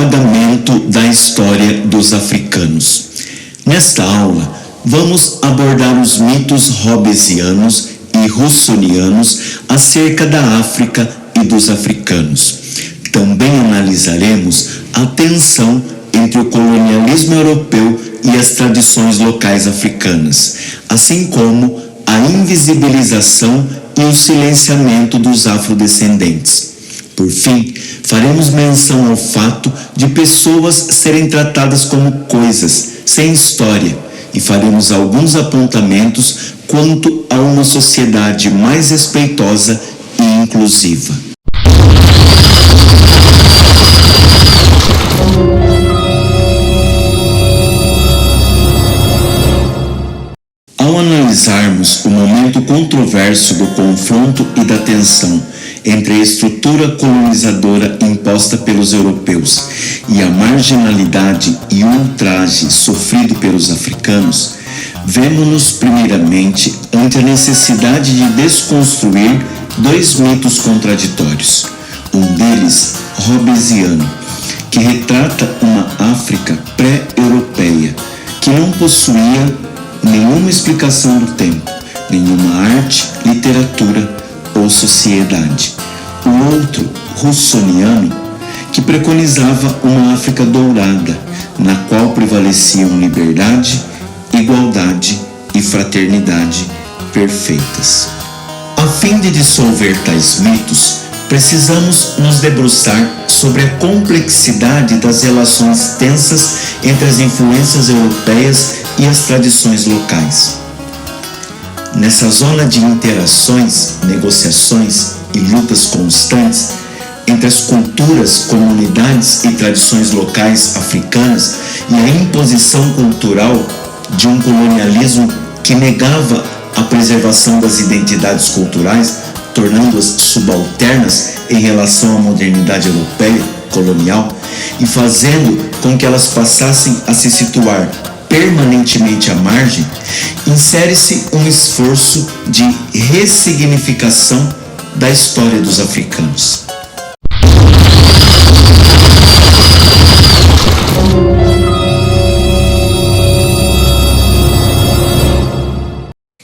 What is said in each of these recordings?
apagamento da história dos africanos. Nesta aula, vamos abordar os mitos hobbesianos e russonianos acerca da África e dos africanos. Também analisaremos a tensão entre o colonialismo europeu e as tradições locais africanas, assim como a invisibilização e o silenciamento dos afrodescendentes. Por fim, faremos menção ao fato de pessoas serem tratadas como coisas, sem história, e faremos alguns apontamentos quanto a uma sociedade mais respeitosa e inclusiva. Ao analisarmos o momento controverso do confronto e da tensão entre a estrutura colonizadora imposta pelos europeus e a marginalidade e o ultraje sofrido pelos africanos, vemo-nos primeiramente ante a necessidade de desconstruir dois mitos contraditórios. Um deles, hobbesiano, que retrata uma África pré-europeia, que não possuía nenhuma explicação do tempo, nenhuma arte, literatura ou sociedade. O outro, russoniano, que preconizava uma África dourada, na qual prevaleciam liberdade, igualdade e fraternidade perfeitas. A fim de dissolver tais mitos, precisamos nos debruçar sobre a complexidade das relações tensas entre as influências europeias e as tradições locais. Nessa zona de interações, negociações e lutas constantes entre as culturas, comunidades e tradições locais africanas e a imposição cultural de um colonialismo que negava a preservação das identidades culturais, tornando-as subalternas em relação à modernidade europeia colonial e fazendo com que elas passassem a se situar permanentemente à margem, insere-se um esforço de ressignificação da história dos africanos.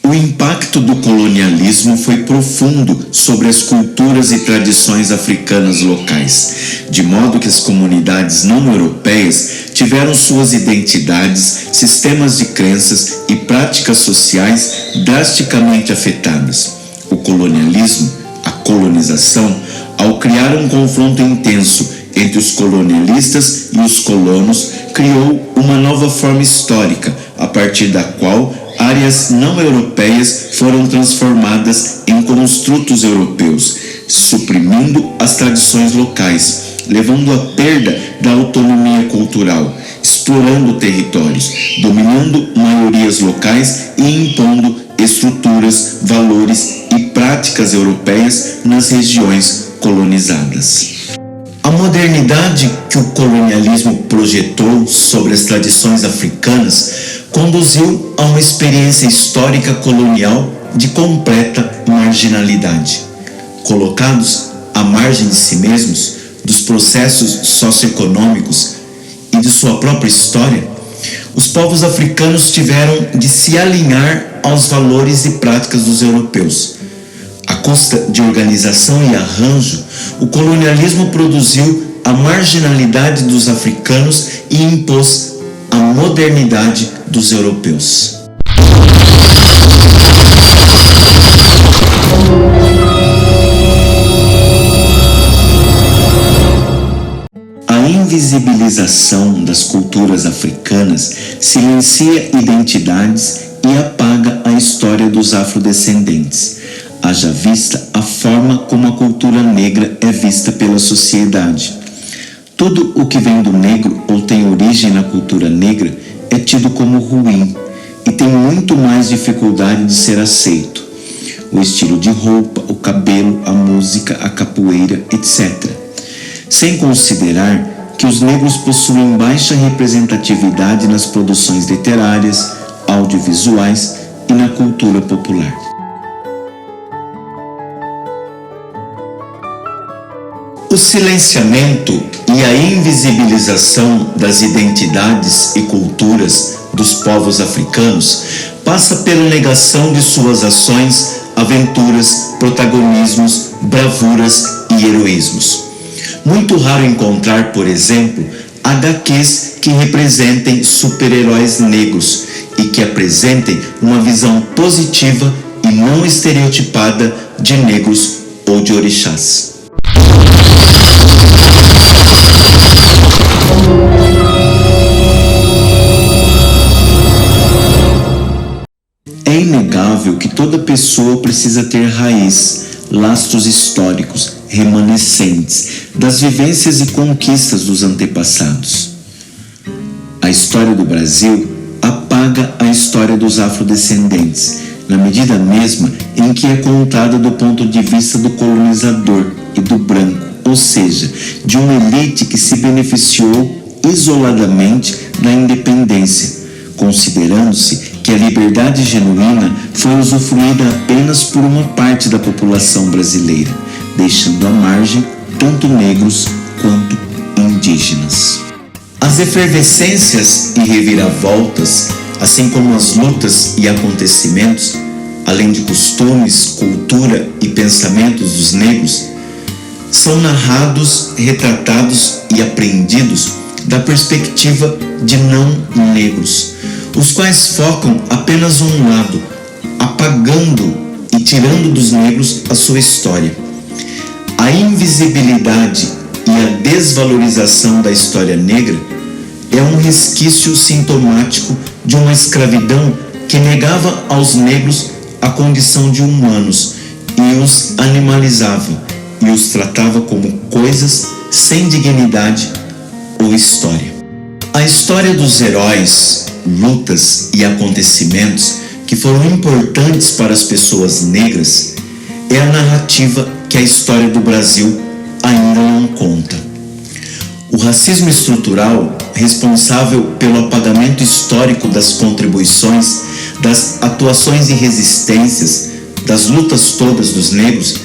O impacto do colonialismo foi profundo sobre as culturas e tradições africanas locais, de modo que as comunidades não europeias tiveram suas identidades, sistemas de crenças e práticas sociais drasticamente afetadas. O colonialismo, a colonização, ao criar um confronto intenso entre os colonialistas e os colonos, criou uma nova forma histórica, a partir da qual áreas não europeias foram transformadas em construtos europeus, suprimindo as tradições locais, levando à perda da autonomia cultural, explorando territórios, dominando maiorias locais e impondo estruturas, valores e práticas europeias nas regiões colonizadas. A modernidade que o colonialismo projetou sobre as tradições africanas conduziu a uma experiência histórica colonial de completa marginalidade. Colocados à margem de si mesmos, dos processos socioeconômicos e de sua própria história, os povos africanos tiveram de se alinhar aos valores e práticas dos europeus. À custa de organização e arranjo, o colonialismo produziu a marginalidade dos africanos e impôs a modernidade dos europeus. A invisibilização das culturas africanas silencia identidades e apaga a história dos afrodescendentes. Haja vista a forma como a cultura negra é vista pela sociedade. Tudo o que vem do negro ou tem origem na cultura negra é tido como ruim e tem muito mais dificuldade de ser aceito. O estilo de roupa, o cabelo, a música, a capoeira, etc. Sem considerar que os negros possuem baixa representatividade nas produções literárias, audiovisuais e na cultura popular. O silenciamento e a invisibilização das identidades e culturas dos povos africanos passa pela negação de suas ações, aventuras, protagonismos, bravuras e heroísmos. Muito raro encontrar, por exemplo, HQs que representem super-heróis negros e que apresentem uma visão positiva e não estereotipada de negros ou de orixás. É inegável que toda pessoa precisa ter raiz, lastros históricos, remanescentes das vivências e conquistas dos antepassados. A história do Brasil apaga a história dos afrodescendentes, na medida mesma em que é contada do ponto de vista do colonizador e do branco, ou seja, de uma elite que se beneficiou isoladamente da independência, considerando-se que a liberdade genuína foi usufruída apenas por uma parte da população brasileira, deixando à margem tanto negros quanto indígenas. As efervescências e reviravoltas, assim como as lutas e acontecimentos, além de costumes, cultura e pensamentos dos negros, são narrados, retratados e apreendidos da perspectiva de não negros, os quais focam apenas um lado, apagando e tirando dos negros a sua história. A invisibilidade e a desvalorização da história negra é um resquício sintomático de uma escravidão que negava aos negros a condição de humanos e os animalizava e os tratava como coisas sem dignidade ou história. A história dos heróis, lutas e acontecimentos que foram importantes para as pessoas negras é a narrativa que a história do Brasil ainda não conta. O racismo estrutural, responsável pelo apagamento histórico das contribuições, das atuações e resistências, das lutas todas dos negros,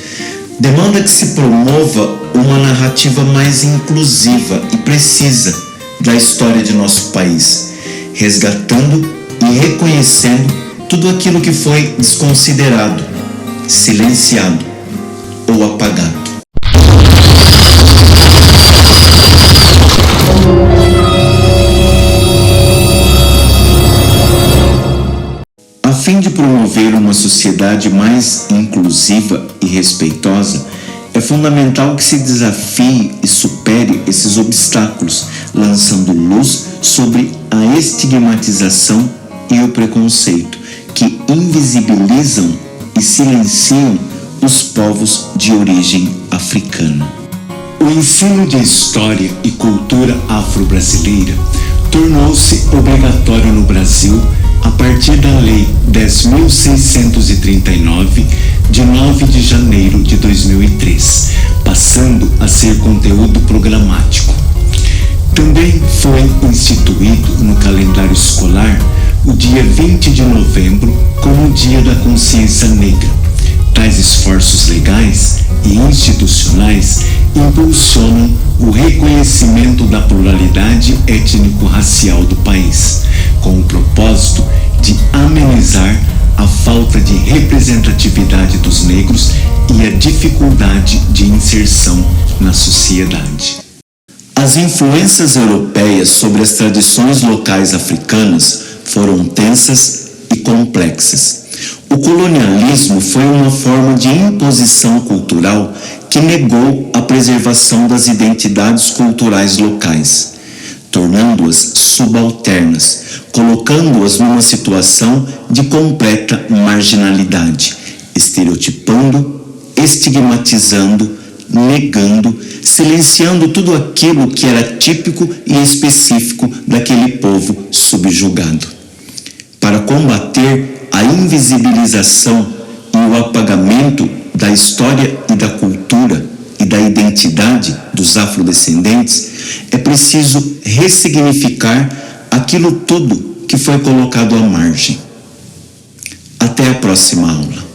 demanda que se promova uma narrativa mais inclusiva e precisa da história de nosso país, resgatando e reconhecendo tudo aquilo que foi desconsiderado, silenciado ou apagado. A fim de promover uma sociedade mais inclusiva e respeitosa, é fundamental que se desafie e supere esses obstáculos, lançando luz sobre a estigmatização e o preconceito que invisibilizam e silenciam os povos de origem africana. O ensino de história e cultura afro-brasileira tornou-se obrigatório no Brasil a partir da Lei 10.639, de 9 de janeiro de 2003, passando a ser conteúdo programático. Também foi instituído no calendário escolar o dia 20 de novembro como o Dia da Consciência Negra. Tais esforços legais e institucionais impulsionam o reconhecimento da pluralidade étnico-racial do país, com o propósito de amenizar a falta de representatividade dos negros e a dificuldade de inserção na sociedade. As influências europeias sobre as tradições locais africanas foram tensas e complexas. O colonialismo foi uma forma de imposição cultural que negou a preservação das identidades culturais locais, tornando-as subalternas, colocando-as numa situação de completa marginalidade, estereotipando, estigmatizando, negando, silenciando tudo aquilo que era típico e específico daquele povo subjugado. Para combater a invisibilização e o apagamento da história e da cultura e da identidade dos afrodescendentes, é preciso ressignificar aquilo tudo que foi colocado à margem. Até a próxima aula.